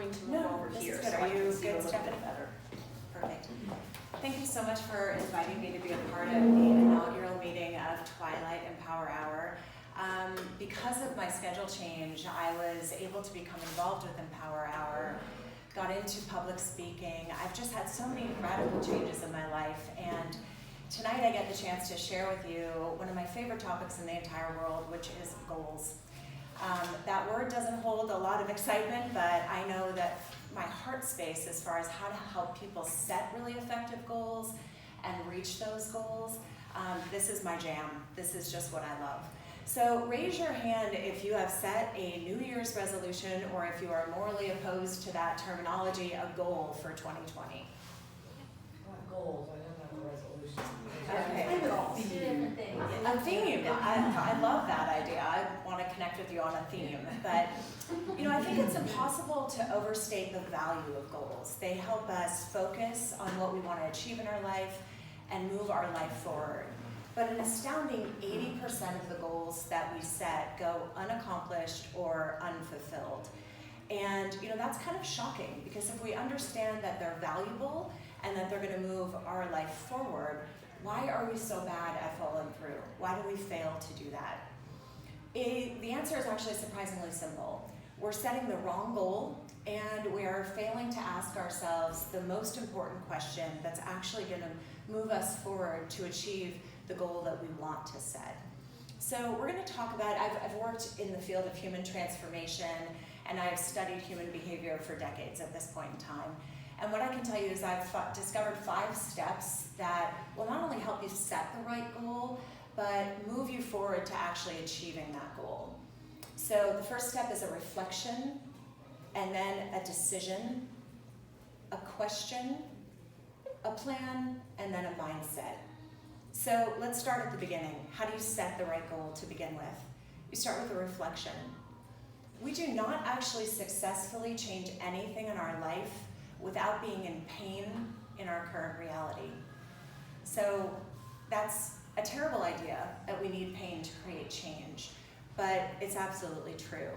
going to move over here so I can see a little bit better. Perfect. Thank you so much for inviting me to be a part of the inaugural meeting of Twilight and Power Hour. Because of my schedule change, I was able to become involved with Empower Hour, got into public speaking. I've just had so many radical changes in my life, and tonight I get the chance to share with you one of my favorite topics in the entire world, which is goals. That word doesn't hold a lot of excitement, but I know that my heart space as far as how to help people set really effective goals and reach those goals, this is my jam. This is just what I love. So raise your hand if you have set a New Year's resolution or if you are morally opposed to that terminology, a goal for 2020. Not goals, I don't have a resolution. Okay. A theme. I love that idea. I want to connect with you on a theme. But I think it's impossible to overstate the value of goals. They help us focus on what we want to achieve in our life and move our life forward. But an astounding 80% of the goals that we set go unaccomplished or unfulfilled. And that's kind of shocking, because if we understand that they're valuable and that they're going to move our life forward, why are we so bad at following through? Why do we fail to do that? The answer is actually surprisingly simple. We're setting the wrong goal, and we are failing to ask ourselves the most important question that's actually going to move us forward to achieve the goal that we want to set. So we're going to talk about, I've worked in the field of human transformation, and I've studied human behavior for decades at this point in time. And what I can tell you is I've discovered 5 steps that will not only help you set the right goal, but move you forward to actually achieving that goal. So the first step is a reflection, and then a decision, a question, a plan, and then a mindset. So let's start at the beginning. How do you set the right goal to begin with? You start with a reflection. We do not actually successfully change anything in our life without being in pain in our current reality. So that's a terrible idea, that we need pain to create change, but it's absolutely true.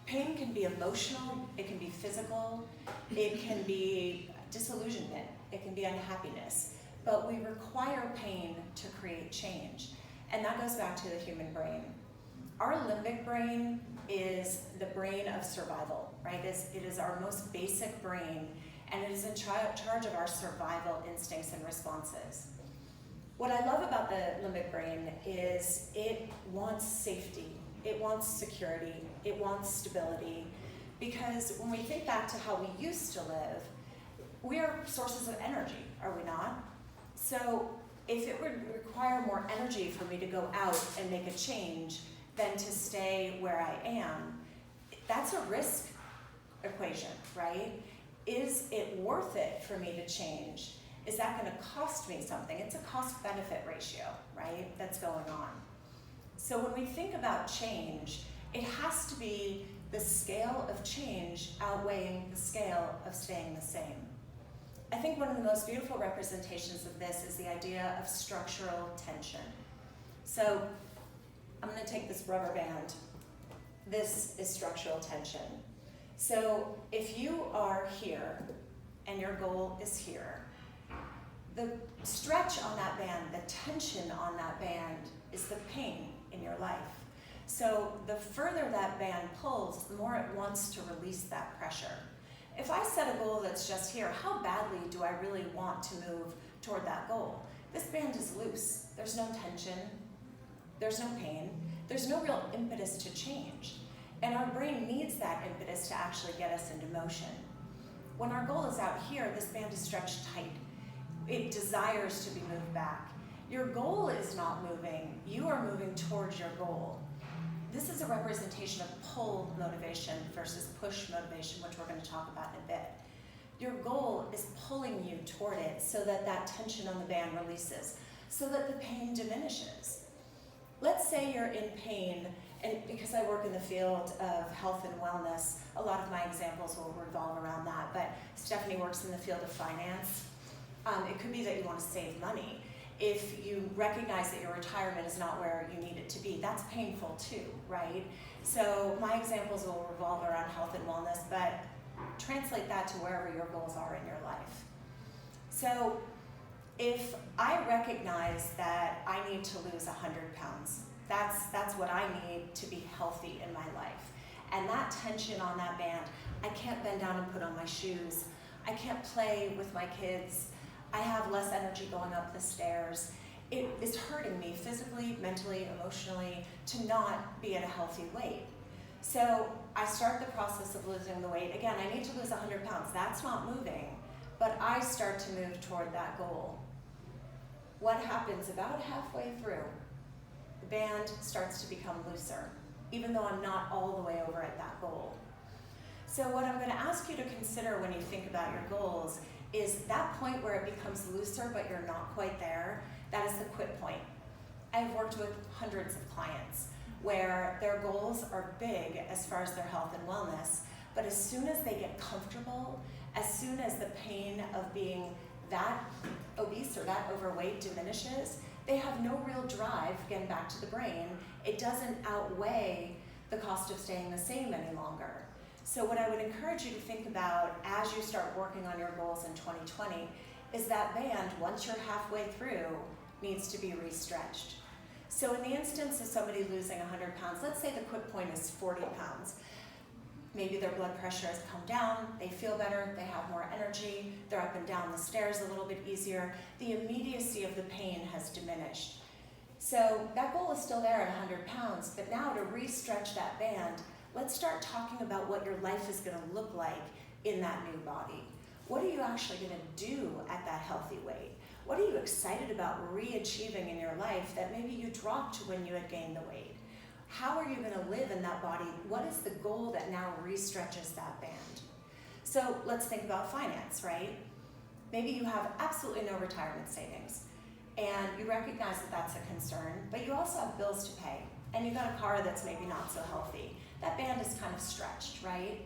Pain can be emotional, it can be physical, it can be disillusionment, it can be unhappiness, but we require pain to create change. And that goes back to the human brain. Our limbic brain is the brain of survival, right? It is our most basic brain, and it is in charge of our survival instincts and responses. What I love about the limbic brain is it wants safety, it wants security, it wants stability, because when we think back to how we used to live, we are sources of energy, are we not? So if it would require more energy for me to go out and make a change than to stay where I am, that's a risk equation, right? Is it worth it for me to change? Is that going to cost me something? It's a cost-benefit ratio, right, that's going on. So when we think about change, it has to be the scale of change outweighing the scale of staying the same. I think one of the most beautiful representations of this is the idea of structural tension. So I'm going to take this rubber band. This is structural tension. So if you are here and your goal is here, the stretch on that band, the tension on that band is the pain in your life. So the further that band pulls, the more it wants to release that pressure. If I set a goal that's just here, how badly do I really want to move toward that goal? This band is loose. There's no tension. There's no pain. There's no real impetus to change. And our brain needs that impetus to actually get us into motion. When our goal is out here, this band is stretched tight. It desires to be moved back. Your goal is not moving. You are moving towards your goal. This is a representation of pull motivation versus push motivation, which we're going to talk about in a bit. Your goal is pulling you toward it so that that tension on the band releases, so that the pain diminishes. Let's say you're in pain, and because I work in the field of health and wellness, a lot of my examples will revolve around that, but Stephanie works in the field of finance. It could be that you want to save money. If you recognize that your retirement is not where you need it to be, that's painful too, right? So my examples will revolve around health and wellness, but translate that to wherever your goals are in your life. So if I recognize that I need to lose 100 pounds, that's what I need to be healthy in my life. And that tension on that band, I can't bend down and put on my shoes. I can't play with my kids. I have less energy going up the stairs. It is hurting me physically, mentally, emotionally to not be at a healthy weight. So I start the process of losing the weight. Again, I need to lose 100 pounds. That's not moving, but I start to move toward that goal. What happens about halfway through? The band starts to become looser, even though I'm not all the way over at that goal. So what I'm going to ask you to consider when you think about your goals is that point where it becomes looser but you're not quite there. That is the quit point. I've worked with hundreds of clients where their goals are big as far as their health and wellness, but as soon as they get comfortable, as soon as the pain of being that obese or that overweight diminishes, they have no real drive, getting back to the brain. It doesn't outweigh the cost of staying the same any longer. So what I would encourage you to think about as you start working on your goals in 2020 is that band, once you're halfway through, needs to be re-stretched. So in the instance of somebody losing 100 pounds, let's say the quit point is 40 pounds. Maybe their blood pressure has come down, they feel better, they have more energy, they're up and down the stairs a little bit easier. The immediacy of the pain has diminished. So that goal is still there at 100 pounds, but now to re-stretch that band, let's start talking about what your life is going to look like in that new body. What are you actually going to do at that healthy weight? What are you excited about re-achieving in your life that maybe you dropped when you had gained the weight? How are you going to live in that body? What is the goal that now re-stretches that band? So let's think about finance, right? Maybe you have absolutely no retirement savings and you recognize that that's a concern, but you also have bills to pay and you've got a car that's maybe not so healthy. That band is kind of stretched, right?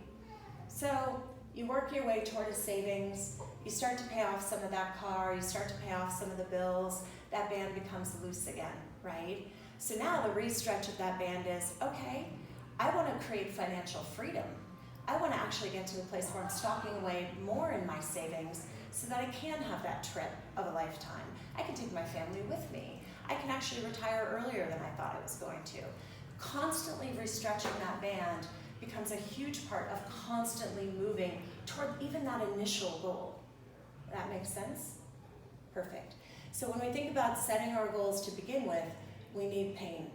So you work your way toward a savings, you start to pay off some of that car, you start to pay off some of the bills, that band becomes loose again, right? So now the re-stretch of that band is, okay, I want to create financial freedom. I want to actually get to the place where I'm stocking away more in my savings so that I can have that trip of a lifetime. I can take my family with me. I can actually retire earlier than I thought I was going to. Constantly re-stretching that band becomes a huge part of constantly moving toward even that initial goal. That makes sense? Perfect. So when we think about setting our goals to begin with, we need pain.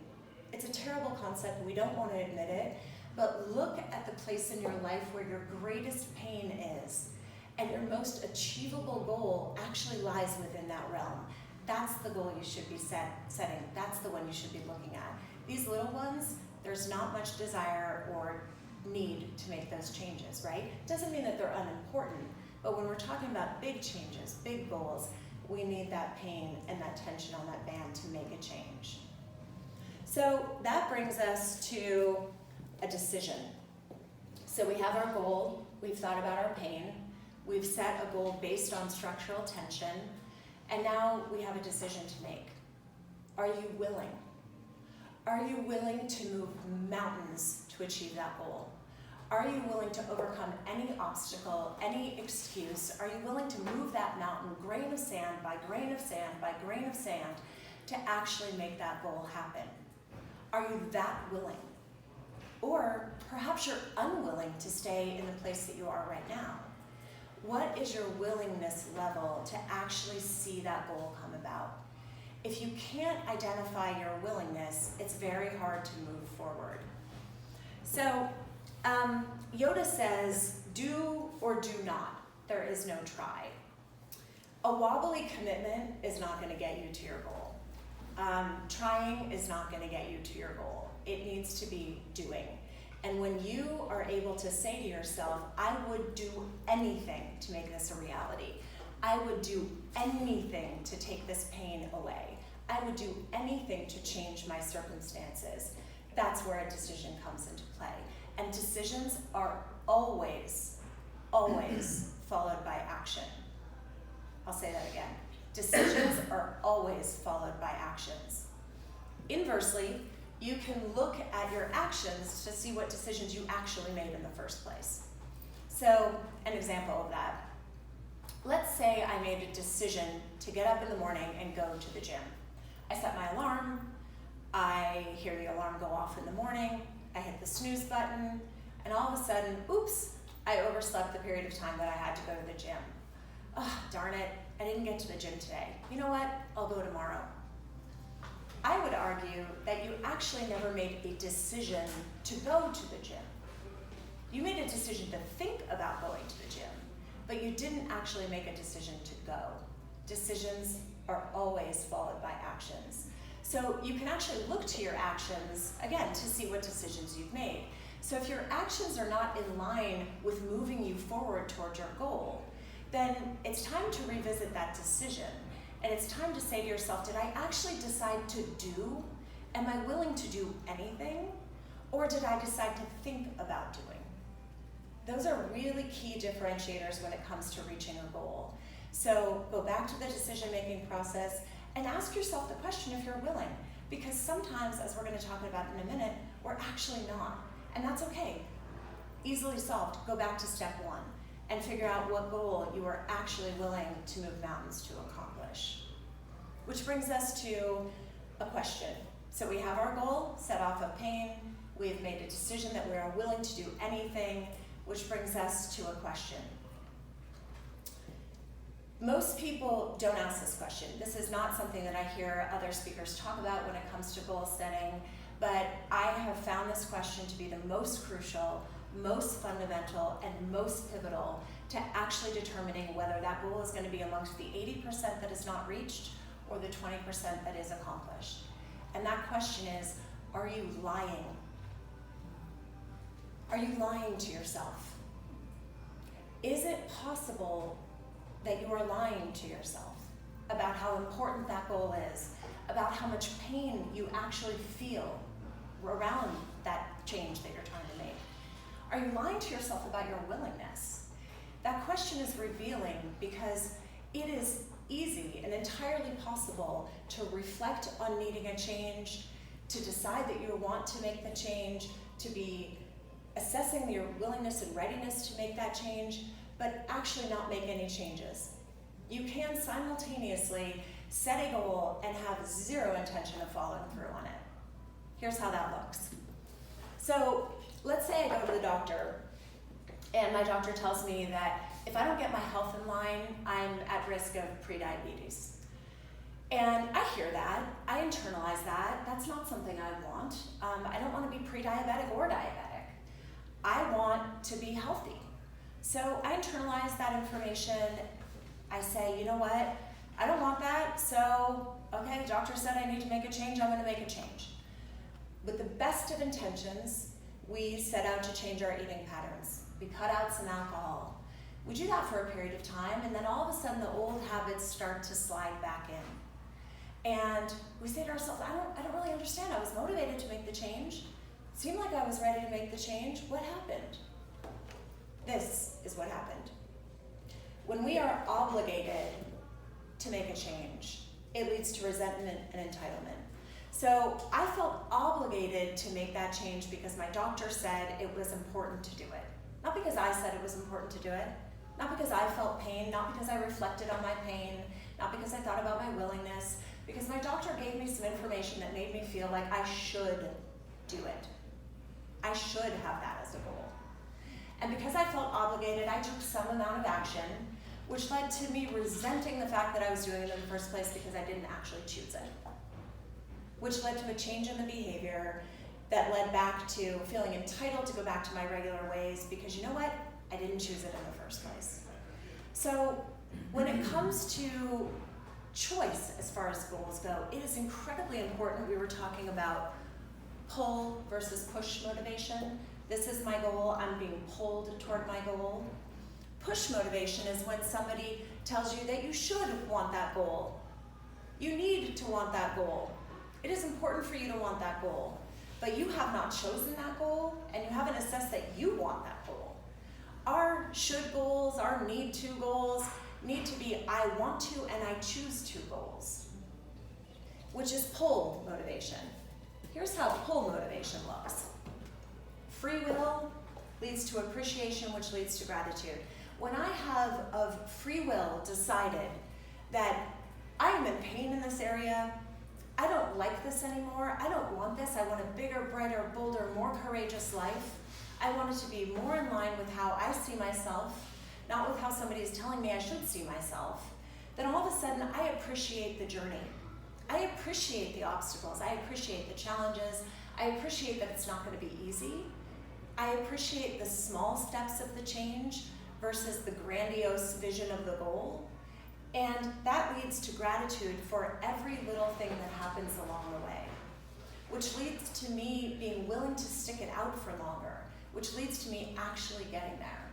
It's a terrible concept, and we don't want to admit it, but look at the place in your life where your greatest pain is, and your most achievable goal actually lies within that realm. That's the goal you should be setting. That's the one you should be looking at. These little ones, there's not much desire or need to make those changes, right? Doesn't mean that they're unimportant, but when we're talking about big changes, big goals, we need that pain and that tension on that band to make a change. So that brings us to a decision. So we have our goal, we've thought about our pain, we've set a goal based on structural tension, and now we have a decision to make. Are you willing? Are you willing to move mountains to achieve that goal? Are you willing to overcome any obstacle, any excuse? Are you willing to move that mountain grain of sand by grain of sand by grain of sand to actually make that goal happen? Are you that willing? Or perhaps you're unwilling to stay in the place that you are right now. What is your willingness level to actually see that goal come about? If you can't identify your willingness, it's very hard to move forward. So Yoda says, do or do not. There is no try. A wobbly commitment is not going to get you to your goal. Trying is not going to get you to your goal. It needs to be doing. And when you are able to say to yourself, I would do anything to make this a reality. I would do anything to take this pain away. I would do anything to change my circumstances. That's where a decision comes into play. And decisions are always, always followed by action. I'll say that again. Decisions are always followed by actions. Inversely, you can look at your actions to see what decisions you actually made in the first place. So, an example of that. Let's say I made a decision to get up in the morning and go to the gym. I set my alarm, I hear the alarm go off in the morning, I hit the snooze button, and all of a sudden, oops, I overslept the period of time that I had to go to the gym. Oh, darn it, I didn't get to the gym today. You know what? I'll go tomorrow. I would argue that you actually never made a decision to go to the gym. You made a decision to think about going to the gym, but you didn't actually make a decision to go. Decisions are always followed by actions. So you can actually look to your actions, again, to see what decisions you've made. So if your actions are not in line with moving you forward toward your goal, then it's time to revisit that decision. And it's time to say to yourself, did I actually decide to do? Am I willing to do anything? Or did I decide to think about doing? Those are really key differentiators when it comes to reaching a goal. So go back to the decision-making process and ask yourself the question if you're willing. Because sometimes, as we're going to talk about in a minute, we're actually not. And that's okay. Easily solved. Go back to step one and figure out what goal you are actually willing to move mountains to accomplish. Which brings us to a question. So we have our goal set off of pain. We've made a decision that we are willing to do anything, which brings us to a question. Most people don't ask this question. This is not something that I hear other speakers talk about when it comes to goal setting, but I have found this question to be the most crucial, most fundamental, and most pivotal to actually determining whether that goal is going to be amongst the 80% that is not reached or the 20% that is accomplished. And that question is, are you lying? Are you lying to yourself? Is it possible that you are lying to yourself about how important that goal is, about how much pain you actually feel around that change that you're trying to make? Are you lying to yourself about your willingness? That question is revealing because it is easy and entirely possible to reflect on needing a change, to decide that you want to make the change, to be assessing your willingness and readiness to make that change, but actually not make any changes. You can simultaneously set a goal and have zero intention of following through on it. Here's how that looks. So let's say I go to the doctor and my doctor tells me that if I don't get my health in line, I'm at risk of prediabetes. And I hear that, I internalize that. That's not something I want. I don't want to be pre-diabetic or diabetic. I want to be healthy. So I internalize that information. I say, you know what? I don't want that, so, okay, the doctor said I need to make a change, I'm going to make a change. With the best of intentions, we set out to change our eating patterns. We cut out some alcohol. We do that for a period of time, and then all of a sudden the old habits start to slide back in. And we say to ourselves, I don't really understand. I was motivated to make the change. It seemed like I was ready to make the change. What happened? This is what happened. When we are obligated to make a change, it leads to resentment and entitlement. So I felt obligated to make that change because my doctor said it was important to do it. Not because I said it was important to do it, not because I felt pain, not because I reflected on my pain, not because I thought about my willingness, because my doctor gave me some information that made me feel like I should do it. I should have that as a goal. And because I felt obligated, I took some amount of action, which led to me resenting the fact that I was doing it in the first place because I didn't actually choose it. Which led to a change in the behavior that led back to feeling entitled to go back to my regular ways because you know what? I didn't choose it in the first place. So when it comes to choice as far as goals go, it is incredibly important. We were talking about pull versus push motivation. This is my goal, I'm being pulled toward my goal. Push motivation is when somebody tells you that you should want that goal. You need to want that goal. It is important for you to want that goal, but you have not chosen that goal and you haven't assessed that you want that goal. Our should goals, our need to goals need to be I want to and I choose to goals, which is pull motivation. Here's how pull motivation looks. Free will, leads to appreciation, which leads to gratitude. When I have, of free will, decided that I am in pain in this area, I don't like this anymore, I don't want this, I want a bigger, brighter, bolder, more courageous life, I want it to be more in line with how I see myself, not with how somebody is telling me I should see myself, then all of a sudden I appreciate the journey. I appreciate the obstacles, I appreciate the challenges, I appreciate that it's not going to be easy. I appreciate the small steps of the change versus the grandiose vision of the goal. And that leads to gratitude for every little thing that happens along the way, which leads to me being willing to stick it out for longer, which leads to me actually getting there.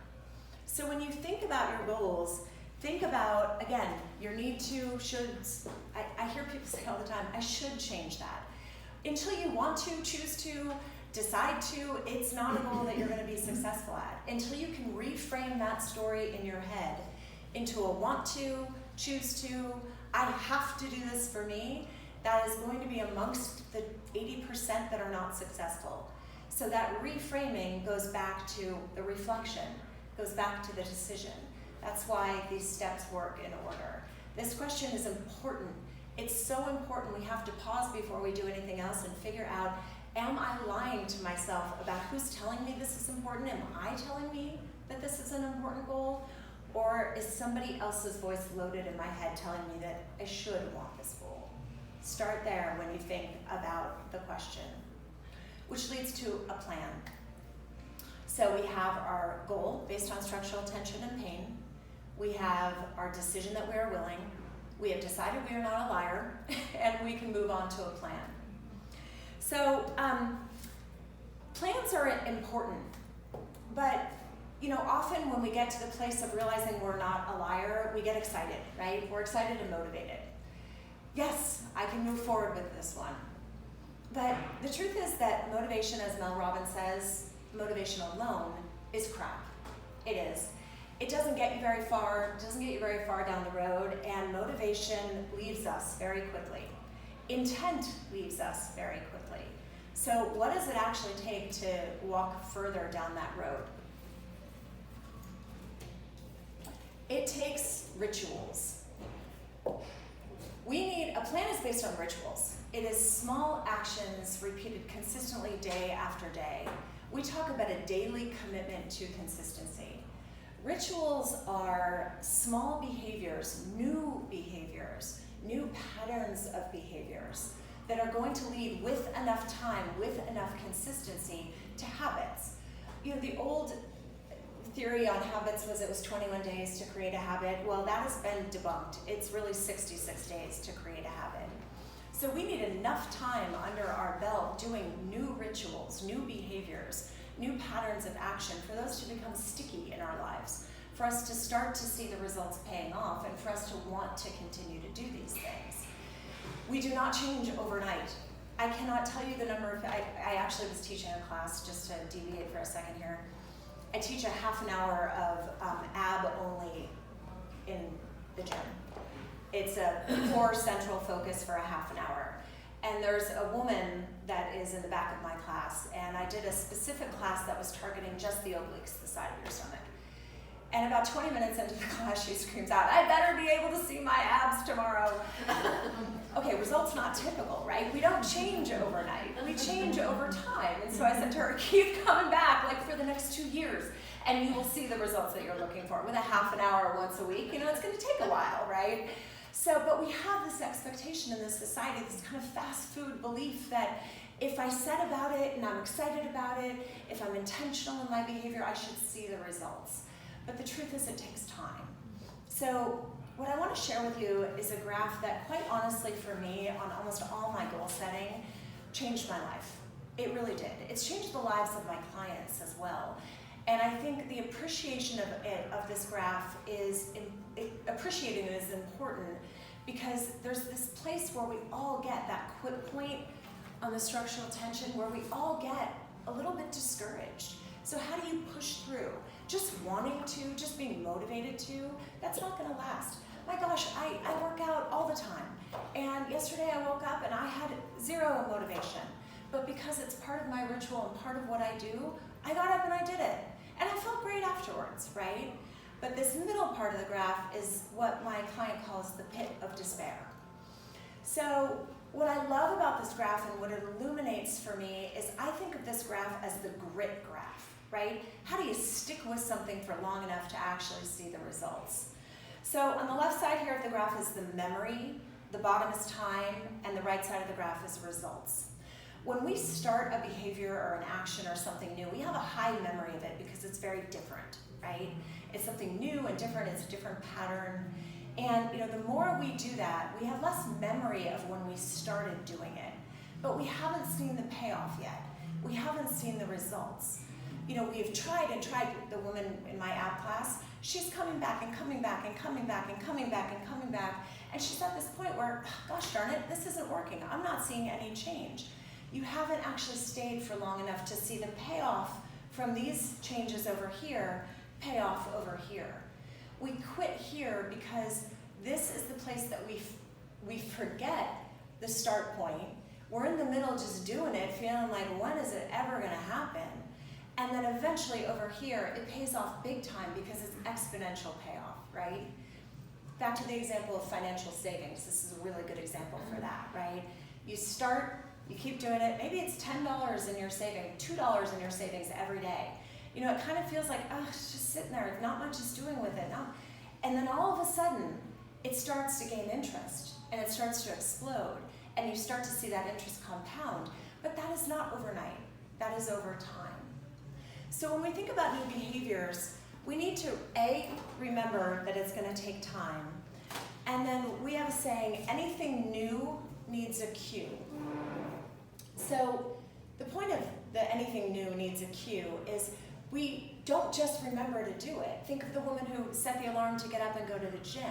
So when you think about your goals, think about, again, your need to, shoulds. I hear people say all the time, I should change that. Until you want to, choose to, decide to, it's not a goal that you're going to be successful at. Until you can reframe that story in your head into a want to, choose to, I have to do this for me, that is going to be amongst the 80% that are not successful. So that reframing goes back to the reflection, goes back to the decision. That's why these steps work in order. This question is important. It's so important we have to pause before we do anything else and figure out, am I lying to myself about who's telling me this is important? Am I telling me that this is an important goal? Or is somebody else's voice loaded in my head telling me that I should want this goal? Start there when you think about the question, which leads to a plan. So we have our goal based on structural tension and pain. We have our decision that we are willing. We have decided we are not a liar, and we can move on to a plan. So plans are important, but often when we get to the place of realizing we're not a liar, we get excited, right? We're excited and motivated. Yes, I can move forward with this one. But the truth is that motivation, as Mel Robbins says, motivation alone is crap. It is. It doesn't get you very far, down the road, and motivation leaves us very quickly. Intent leaves us very quickly. So what does it actually take to walk further down that road? It takes rituals. A plan is based on rituals. It is small actions repeated consistently day after day. We talk about a daily commitment to consistency. Rituals are small behaviors, new patterns of behaviors that are going to lead with enough time, with enough consistency to habits. The old theory on habits was it was 21 days to create a habit. Well, that has been debunked. It's really 66 days to create a habit. So we need enough time under our belt doing new rituals, new behaviors, new patterns of action for those to become sticky in our lives, for us to start to see the results paying off, and for us to want to continue to do these things. We do not change overnight. I cannot tell you the number of, I actually was teaching a class, just to deviate for a second here. I teach a half an hour of ab only in the gym. It's a core central focus for a half an hour. And there's a woman that is in the back of my class, and I did a specific class that was targeting just the obliques, the side of your stomach. And about 20 minutes into the class, she screams out, "I better be able to see my abs tomorrow." Okay, results not typical, right? We don't change overnight. We change over time. And so I said to her, keep coming back like for the next 2 years, and you will see the results that you're looking for. With a half an hour once a week, it's going to take a while, right? So, but we have this expectation in this society, this kind of fast food belief that if I said about it and I'm excited about it, if I'm intentional in my behavior, I should see the results. But the truth is it takes time. So what I want to share with you is a graph that quite honestly for me on almost all my goal setting changed my life. It really did. It's changed the lives of my clients as well. And I think the appreciation of this graph appreciating it is important because there's this place where we all get that quit point on the structural tension where we all get a little bit discouraged. So how do you push through? Just wanting to, just being motivated to, that's not gonna last. My gosh, I work out all the time. And yesterday I woke up and I had zero motivation. But because it's part of my ritual and part of what I do, I got up and I did it. And I felt great afterwards, right? But this middle part of the graph is what my client calls the pit of despair. So what I love about this graph and what it illuminates for me is I think of this graph as the grit graph, right? How do you stick with something for long enough to actually see the results? So on the left side here of the graph is the memory, the bottom is time, and the right side of the graph is results. When we start a behavior or an action or something new, we have a high memory of it because it's very different, right? It's something new and different, it's a different pattern. And the more we do that, we have less memory of when we started doing it. But we haven't seen the payoff yet. We haven't seen the results. We've tried and tried. The woman in my app class, she's coming back and coming back and coming back and coming back and coming back. And she's at this point where, gosh darn it, this isn't working. I'm not seeing any change. You haven't actually stayed for long enough to see the payoff from these changes over here, payoff over here. We quit here because this is the place that we forget the start point. We're in the middle just doing it, feeling like, when is it ever gonna happen? And then eventually over here, it pays off big time because it's exponential payoff, right? Back to the example of financial savings. This is a really good example for that, right? You start, you keep doing it, maybe it's $10 in your saving, $2 in your savings every day. It kind of feels like, oh, it's just sitting there, not much is doing with it. And then all of a sudden, it starts to gain interest, and it starts to explode, and you start to see that interest compound. But that is not overnight, that is over time. So when we think about new behaviors, we need to, A, remember that it's gonna take time. And then we have a saying, anything new needs a cue. So the point of the anything new needs a cue is we don't just remember to do it. Think of the woman who set the alarm to get up and go to the gym.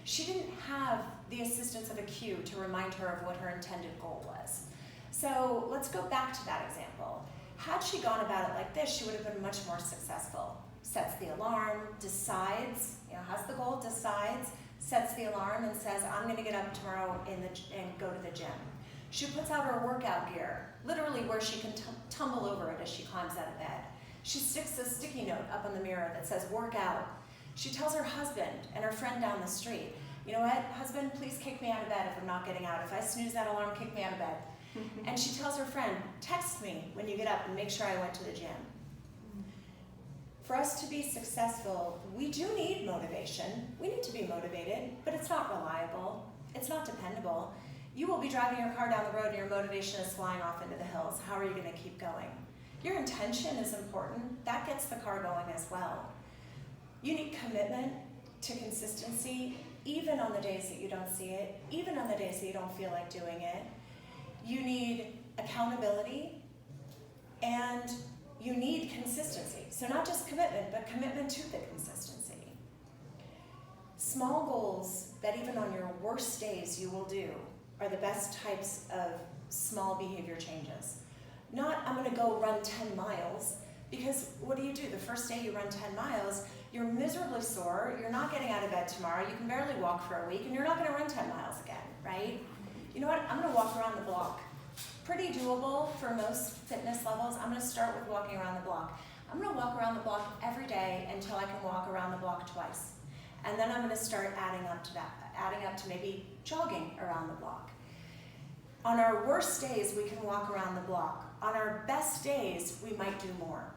She didn't have the assistance of a cue to remind her of what her intended goal was. So let's go back to that example. Had she gone about it like this, she would have been much more successful. Sets the alarm, decides, has the goal, decides, sets the alarm and says, I'm gonna get up tomorrow and go to the gym. She puts out her workout gear, literally where she can tumble over it as she climbs out of bed. She sticks a sticky note up on the mirror that says, work out. She tells her husband and her friend down the street, you know what, husband, please kick me out of bed if I'm not getting out. If I snooze that alarm, kick me out of bed. And she tells her friend, text me when you get up and make sure I went to the gym. For us to be successful, we do need motivation. We need to be motivated, but it's not reliable. It's not dependable. You will be driving your car down the road and your motivation is flying off into the hills. How are you going to keep going? Your intention is important. That gets the car going as well. You need commitment to consistency, even on the days that you don't see it, even on the days that you don't feel like doing it. You need accountability, and you need consistency. So not just commitment, but commitment to the consistency. Small goals that even on your worst days you will do are the best types of small behavior changes. Not, I'm gonna go run 10 miles, because what do? The first day you run 10 miles, you're miserably sore, you're not getting out of bed tomorrow, you can barely walk for a week, and you're not gonna run 10 miles again, right? You know what, I'm gonna walk around the block. Pretty doable for most fitness levels. I'm gonna start with walking around the block. I'm gonna walk around the block every day until I can walk around the block twice. And then I'm gonna start adding up to that, adding up to maybe jogging around the block. On our worst days, we can walk around the block. On our best days, we might do more.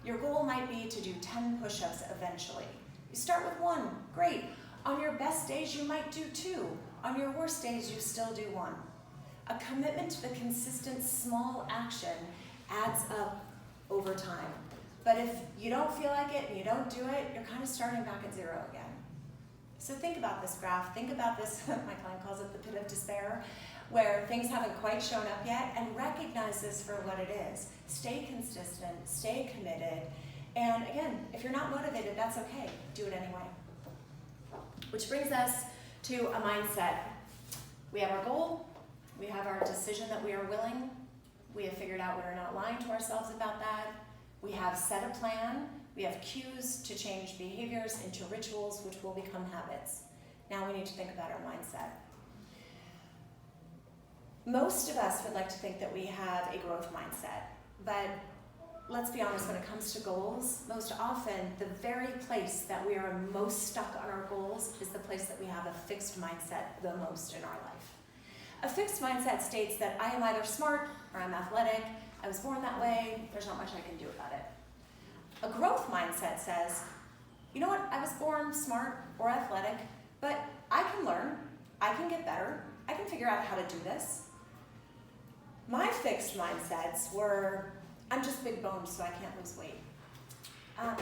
Your goal might be to do 10 push-ups eventually. You start with 1, great. On your best days, you might do 2. On your worst days, you still do 1. A commitment to the consistent small action adds up over time. But if you don't feel like it and you don't do it, you're kind of starting back at 0 again. So think about this graph. Think about this, my client calls it the pit of despair, where things haven't quite shown up yet, and recognize this for what it is. Stay consistent, stay committed, and again, if you're not motivated, that's okay. Do it anyway. Which brings us to a mindset. We have our goal, we have our decision that we are willing, we have figured out we're not lying to ourselves about that, we have set a plan, we have cues to change behaviors into rituals which will become habits. Now we need to think about our mindset. Most of us would like to think that we have a growth mindset, but let's be honest, when it comes to goals, most often the very place that we are most stuck on our goals is the place that we have a fixed mindset the most in our life. A fixed mindset states that I am either smart or I'm athletic, I was born that way, there's not much I can do about it. A growth mindset says, you know what, I was born smart or athletic, but I can learn, I can get better, I can figure out how to do this. My fixed mindsets were, I'm just big boned, so I can't lose weight.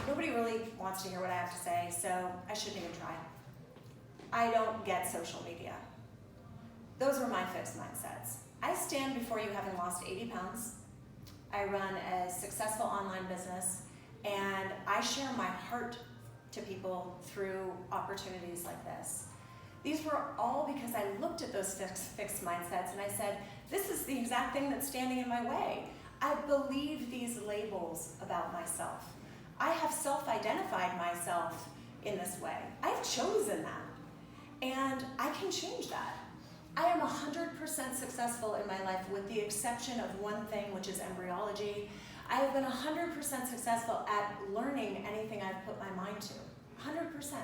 Nobody really wants to hear what I have to say, so I shouldn't even try. I don't get social media. Those were my fixed mindsets. I stand before you having lost 80 pounds. I run a successful online business, and I share my heart to people through opportunities like this. These were all because I looked at those fixed mindsets and I said, this is the exact thing that's standing in my way. I believe these labels about myself. I have self-identified myself in this way. I've chosen that, and I can change that. I am 100% successful in my life with the exception of one thing, which is embryology. I have been 100% successful at learning anything I've put my mind to, 100%.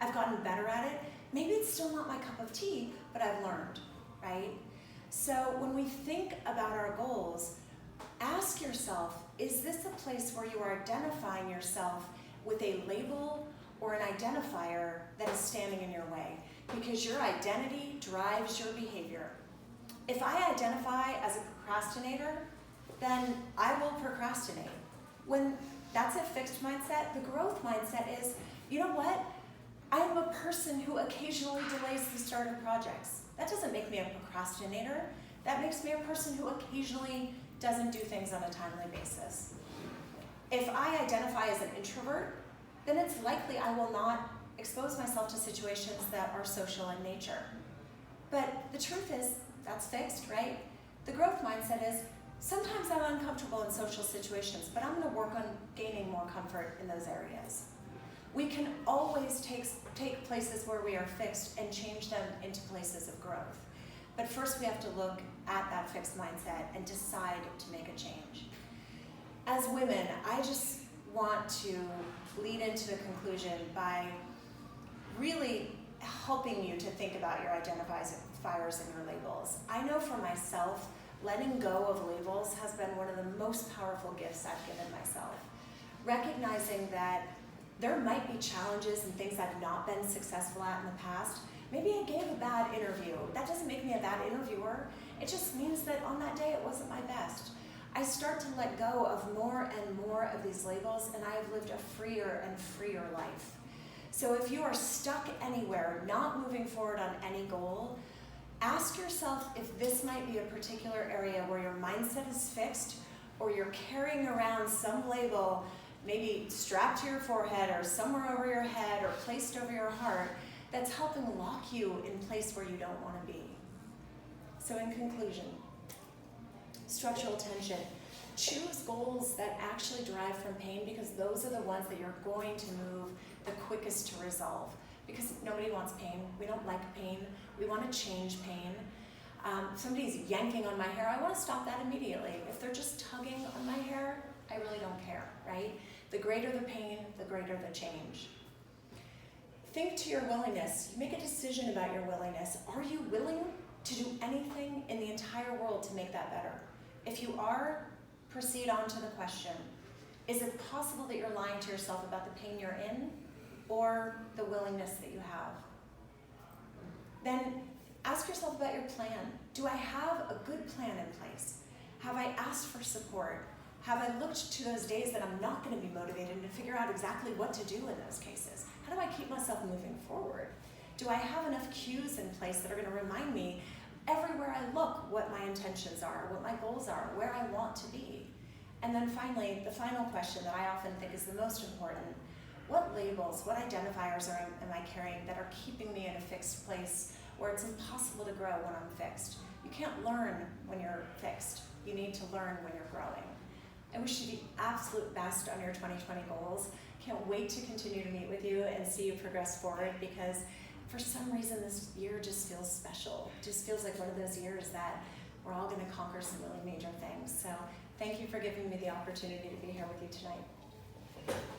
I've gotten better at it. Maybe it's still not my cup of tea, but I've learned, right? So when we think about our goals, ask yourself, is this a place where you are identifying yourself with a label or an identifier that is standing in your way? Because your identity drives your behavior. If I identify as a procrastinator, then I will procrastinate. When that's a fixed mindset, the growth mindset is, you know what? I am a person who occasionally delays the start of projects. That doesn't make me a procrastinator. That makes me a person who occasionally doesn't do things on a timely basis. If I identify as an introvert, then it's likely I will not expose myself to situations that are social in nature. But the truth is, that's fixed, right? The growth mindset is, sometimes I'm uncomfortable in social situations, but I'm going to work on gaining more comfort in those areas. We can always take places where we are fixed and change them into places of growth. But first we have to look at that fixed mindset and decide to make a change. As women, I just want to lead into the conclusion by really helping you to think about your identifiers and your labels. I know for myself, letting go of labels has been one of the most powerful gifts I've given myself. Recognizing that there might be challenges and things I've not been successful at in the past. Maybe I gave a bad interview. That doesn't make me a bad interviewer. It just means that on that day it wasn't my best. I start to let go of more and more of these labels, and I have lived a freer and freer life. So if you are stuck anywhere, not moving forward on any goal, ask yourself if this might be a particular area where your mindset is fixed, or you're carrying around some label maybe strapped to your forehead or somewhere over your head or placed over your heart that's helping lock you in place where you don't want to be. So in conclusion, structural tension. Choose goals that actually derive from pain, because those are the ones that you're going to move the quickest to resolve. Because nobody wants pain. We don't like pain. We want to change pain. If somebody's yanking on my hair, I want to stop that immediately. If they're just tugging on my hair, I really don't care, right? The greater the pain, the greater the change. Think to your willingness. Make a decision about your willingness. Are you willing to do anything in the entire world to make that better? If you are, proceed on to the question. Is it possible that you're lying to yourself about the pain you're in, or the willingness that you have? Then ask yourself about your plan. Do I have a good plan in place? Have I asked for support? Have I looked to those days that I'm not going to be motivated to figure out exactly what to do in those cases? How do I keep myself moving forward? Do I have enough cues in place that are going to remind me everywhere I look what my intentions are, what my goals are, where I want to be? And then finally, the final question that I often think is the most important: what labels, what identifiers am I carrying that are keeping me in a fixed place where it's impossible to grow when I'm fixed? You can't learn when you're fixed. You need to learn when you're growing. I wish you the absolute best on your 2020 goals. Can't wait to continue to meet with you and see you progress forward, because for some reason this year just feels special. It just feels like one of those years that we're all going to conquer some really major things. So Thank you for giving me the opportunity to be here with you tonight.